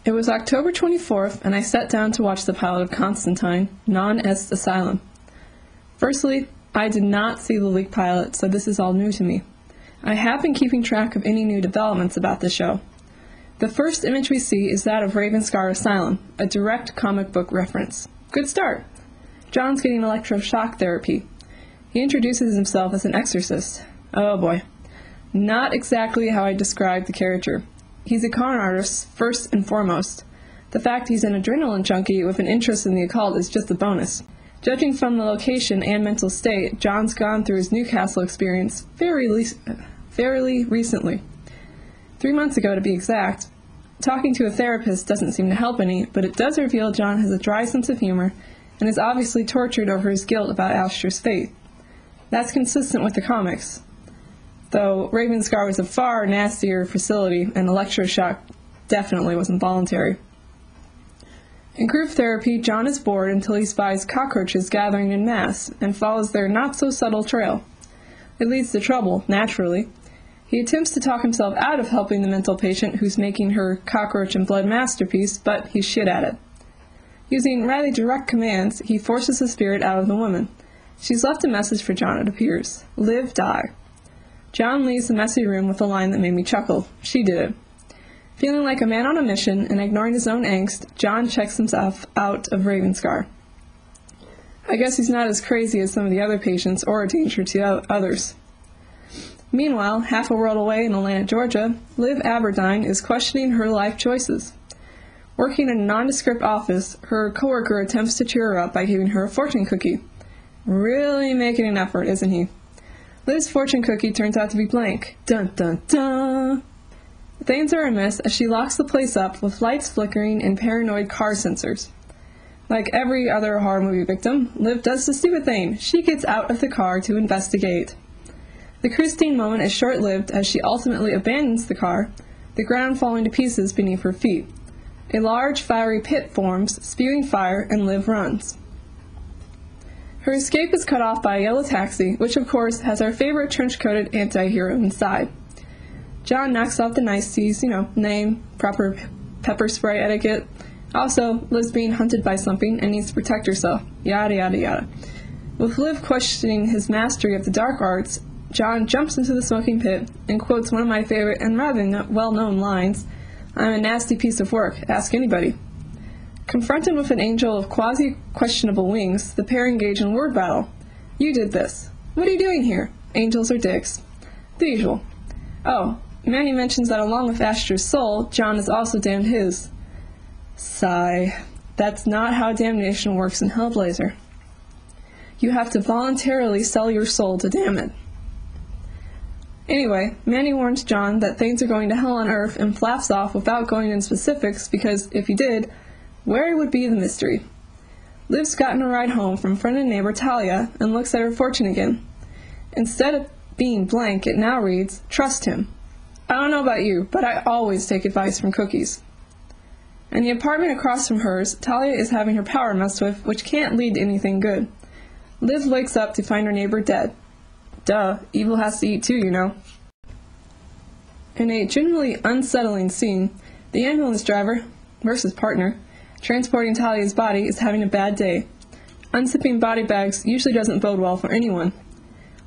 It was October 24th, and I sat down to watch the pilot of Constantine, non est Asylum. Firstly, I did not see the leaked pilot, so this is all new to me. I have been keeping track of any new developments about the show. The first image we see is that of Ravenscar Asylum, a direct comic book reference. Good start. John's getting electroshock therapy. He introduces himself as an exorcist. Oh boy. Not exactly how I described the character. He's a con artist, first and foremost. The fact he's an adrenaline junkie with an interest in the occult is just a bonus. Judging from the location and mental state, John's gone through his Newcastle experience fairly recently. 3 months ago, to be exact. Talking to a therapist doesn't seem to help any, but it does reveal John has a dry sense of humor and is obviously tortured over his guilt about Astra's fate. That's consistent with the comics. Though Ravenscar was a far nastier facility, and electroshock definitely wasn't voluntary. In group therapy, John is bored until he spies cockroaches gathering in mass, and follows their not-so-subtle trail. It leads to trouble, naturally. He attempts to talk himself out of helping the mental patient who's making her cockroach and blood masterpiece, but he's shit at it. Using rather direct commands, he forces the spirit out of the woman. She's left a message for John, it appears. Live, die. John leaves the messy room with a line that made me chuckle. She did it. Feeling like a man on a mission and ignoring his own angst, John checks himself out of Ravenscar. I guess he's not as crazy as some of the other patients or a danger to others. Meanwhile, half a world away in Atlanta, Georgia, Liv Aberdine is questioning her life choices. Working in a nondescript office, her coworker attempts to cheer her up by giving her a fortune cookie. Really making an effort, isn't he? Liv's fortune cookie turns out to be blank. Dun dun dun! Things are amiss as she locks the place up with lights flickering and paranoid car sensors. Like every other horror movie victim, Liv does the stupid thing. She gets out of the car to investigate. The Christine moment is short-lived as she ultimately abandons the car, the ground falling to pieces beneath her feet. A large fiery pit forms, spewing fire, and Liv runs. Her escape is cut off by a yellow taxi, which of course has our favorite trench-coated anti-hero inside. John knocks off the niceties, name, proper pepper spray etiquette. Also, Liv's being hunted by something and needs to protect herself. Yada yada yada. With Liv questioning his mastery of the dark arts, John jumps into the smoking pit and quotes one of my favorite and rather well-known lines, "I'm a nasty piece of work, ask anybody." Confronted with an angel of quasi-questionable wings, the pair engage in word battle. "You did this. What are you doing here? Angels are dicks." The usual. Oh, Manny mentions that along with Astra's soul, John has also damned his. Sigh. That's not how damnation works in Hellblazer. You have to voluntarily sell your soul to damn it. Anyway, Manny warns John that things are going to hell on earth and flaps off without going into specifics because, if he did, where would be the mystery? Liv's gotten a ride home from friend and neighbor Talia and looks at her fortune again. Instead of being blank, it now reads, "Trust him." I don't know about you, but I always take advice from cookies. In the apartment across from hers, Talia is having her power messed with, which can't lead to anything good. Liv wakes up to find her neighbor dead. Duh, evil has to eat too, In a genuinely unsettling scene, the ambulance driver, versus partner, transporting Talia's body is having a bad day. Unzipping body bags usually doesn't bode well for anyone.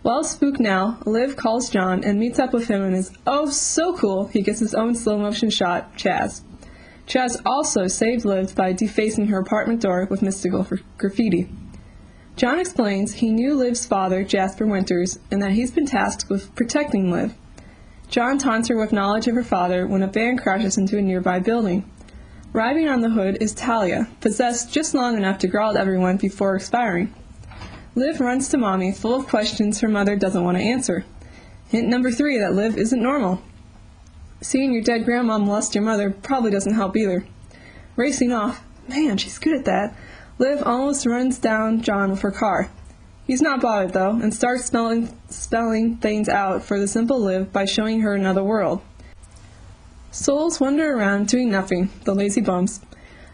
Well spooked now, Liv calls John and meets up with him and is oh so cool he gets his own slow-motion shot, Chaz. Chaz also saved Liv by defacing her apartment door with mystical graffiti. John explains he knew Liv's father, Jasper Winters, and that he's been tasked with protecting Liv. John taunts her with knowledge of her father when a van crashes into a nearby building. Riding on the hood is Talia, possessed just long enough to growl at everyone before expiring. Liv runs to Mommy, full of questions her mother doesn't want to answer. Hint number 3 that Liv isn't normal. Seeing your dead grandma molest your mother probably doesn't help either. Racing off, man, she's good at that, Liv almost runs down John with her car. He's not bothered, though, and starts spelling things out for the simple Liv by showing her another world. Souls wander around doing nothing, the lazy bums.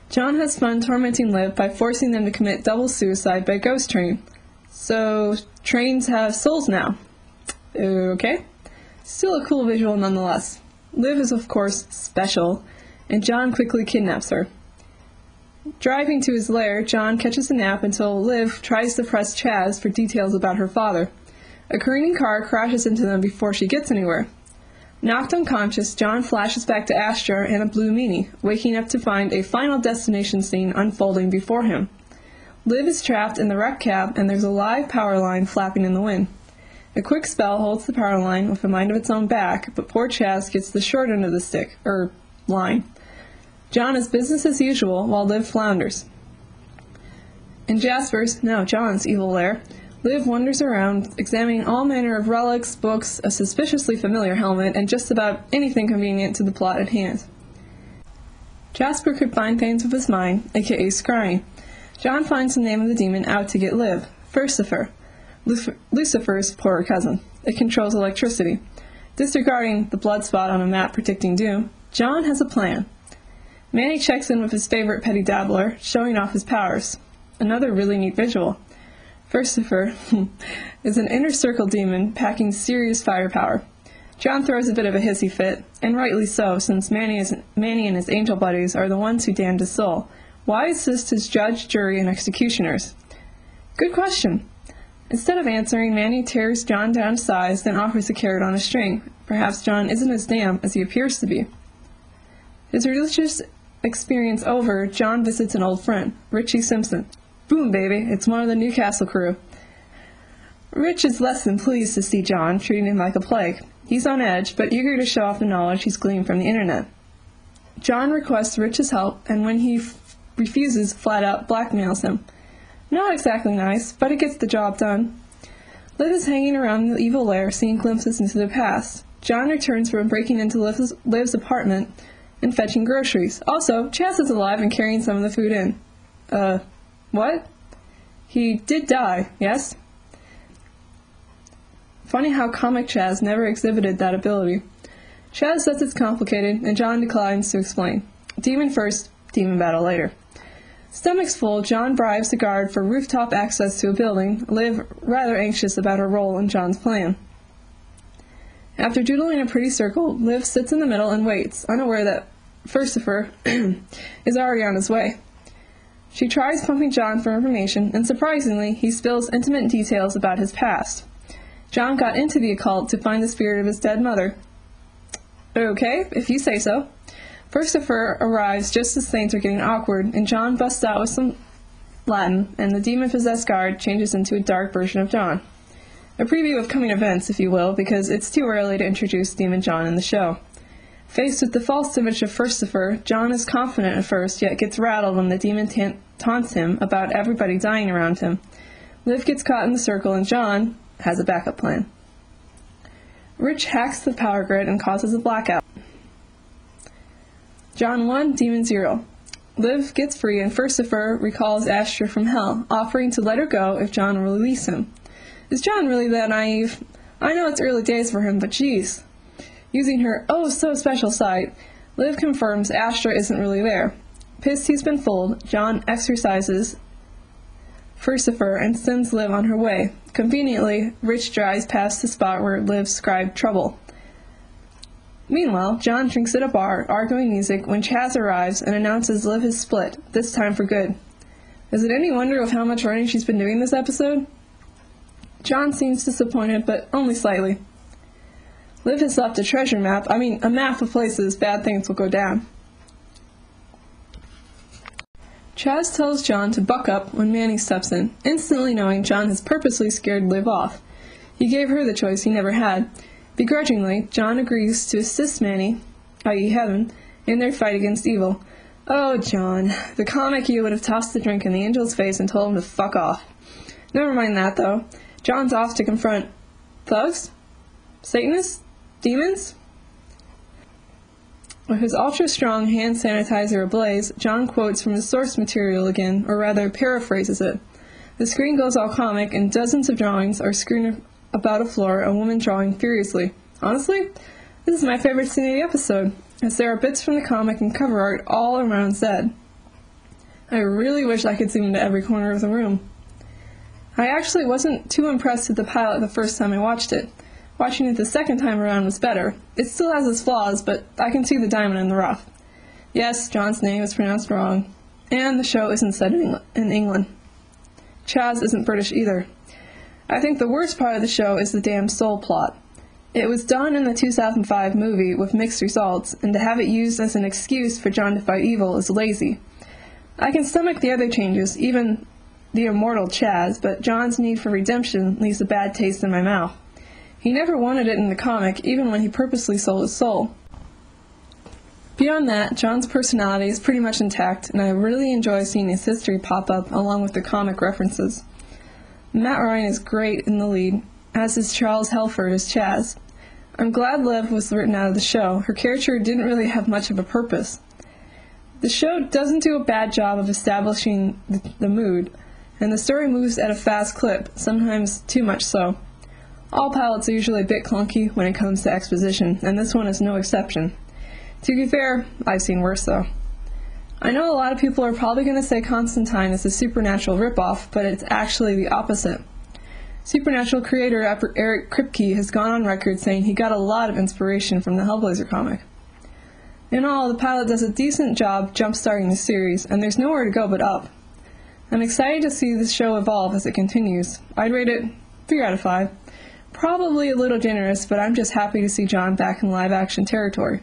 John has fun tormenting Liv by forcing them to commit double suicide by ghost train. So, trains have souls now. Okay. Still a cool visual nonetheless. Liv is, of course, special, and John quickly kidnaps her. Driving to his lair, John catches a nap until Liv tries to press Chaz for details about her father. A careening car crashes into them before she gets anywhere. Knocked unconscious, John flashes back to Astra and a blue meanie, waking up to find a Final Destination scene unfolding before him. Liv is trapped in the wrecked cab, and there's a live power line flapping in the wind. A quick spell holds the power line with a mind of its own back, but poor Chaz gets the short end of the stick, line. John is business as usual, while Liv flounders. In John's evil lair, Liv wanders around, examining all manner of relics, books, a suspiciously familiar helmet, and just about anything convenient to the plot at hand. Jasper could find things with his mind, aka scrying. John finds the name of the demon out to get Liv, Furcifer, Lucifer's poorer cousin. It controls electricity. Disregarding the blood spot on a map predicting doom, John has a plan. Manny checks in with his favorite petty dabbler, showing off his powers. Another really neat visual. Furcifer is an inner circle demon packing serious firepower. John throws a bit of a hissy fit, and rightly so, since Manny and his angel buddies are the ones who damned his soul. Why assist his judge, jury, and executioners? Good question. Instead of answering, Manny tears John down to size, then offers a carrot on a string. Perhaps John isn't as damn as he appears to be. His religious experience over, John visits an old friend, Ritchie Simpson. Boom, baby, it's one of the Newcastle crew. Rich is less than pleased to see John, treating him like a plague. He's on edge, but eager to show off the knowledge he's gleaned from the internet. John requests Rich's help, and when he refuses, flat out blackmails him. Not exactly nice, but it gets the job done. Liv is hanging around the evil lair, seeing glimpses into the past. John returns from breaking into Liv's apartment and fetching groceries. Also, Chaz is alive and carrying some of the food in. What? He did die, yes? Funny how comic Chaz never exhibited that ability. Chaz says it's complicated, and John declines to explain. Demon first, demon battle later. Stomachs full, John bribes the guard for rooftop access to a building, Liv rather anxious about her role in John's plan. After doodling a pretty circle, Liv sits in the middle and waits, unaware that Furcifer is already on his way. She tries pumping John for information, and surprisingly, he spills intimate details about his past. John got into the occult to find the spirit of his dead mother. Okay, if you say so. Furcifer arrives just as things are getting awkward, and John busts out with some Latin, and the demon-possessed guard changes into a dark version of John. A preview of coming events, if you will, because it's too early to introduce Demon John in the show. Faced with the false image of Furcifer, John is confident at first, yet gets rattled when the demon taunts him about everybody dying around him. Liv gets caught in the circle, and John has a backup plan. Rich hacks the power grid and causes a blackout. John 1, Demon 0. Liv gets free, and Furcifer recalls Astra from hell, offering to let her go if John will release him. Is John really that naive? I know it's early days for him, but geez. Using her oh-so-special sight, Liv confirms Astra isn't really there. Pissed he's been fooled, John exorcises Furcifer and sends Liv on her way. Conveniently, Rich drives past the spot where Liv scribed trouble. Meanwhile, John drinks at a bar, arguing music, when Chaz arrives and announces Liv has split, this time for good. Is it any wonder of how much running she's been doing this episode? John seems disappointed, but only slightly. Liv has left a treasure map, a map of places bad things will go down. Chaz tells John to buck up when Manny steps in, instantly knowing John has purposely scared Liv off. He gave her the choice he never had. Begrudgingly, John agrees to assist Manny, i.e. Heaven, in their fight against evil. Oh, John, the comic you would have tossed the drink in the angel's face and told him to fuck off. Never mind that, though. John's off to confront thugs? Satanists? Demons? With his ultra-strong hand sanitizer ablaze, John quotes from his source material again, or rather paraphrases it. The screen goes all comic, and dozens of drawings are screened about a floor, a woman drawing furiously. Honestly, this is my favorite scene of the episode, as there are bits from the comic and cover art all around Zed. I really wish I could zoom into every corner of the room. I actually wasn't too impressed with the pilot the first time I watched it. Watching it the second time around was better. It still has its flaws, but I can see the diamond in the rough. Yes, John's name is pronounced wrong. And the show isn't set in England. Chaz isn't British either. I think the worst part of the show is the damn soul plot. It was done in the 2005 movie with mixed results, and to have it used as an excuse for John to fight evil is lazy. I can stomach the other changes, even the immortal Chaz, but John's need for redemption leaves a bad taste in my mouth. He never wanted it in the comic, even when he purposely sold his soul. Beyond that, John's personality is pretty much intact, and I really enjoy seeing his history pop up along with the comic references. Matt Ryan is great in the lead, as is Charles Helford as Chaz. I'm glad Liv was written out of the show. Her character didn't really have much of a purpose. The show doesn't do a bad job of establishing the mood, and the story moves at a fast clip, sometimes too much so. All pilots are usually a bit clunky when it comes to exposition, and this one is no exception. To be fair, I've seen worse though. I know a lot of people are probably going to say Constantine is a Supernatural ripoff, but it's actually the opposite. Supernatural creator Eric Kripke has gone on record saying he got a lot of inspiration from the Hellblazer comic. In all, the pilot does a decent job jump-starting the series, and there's nowhere to go but up. I'm excited to see this show evolve as it continues. I'd rate it 3 out of 5. Probably a little generous, but I'm just happy to see John back in live-action territory.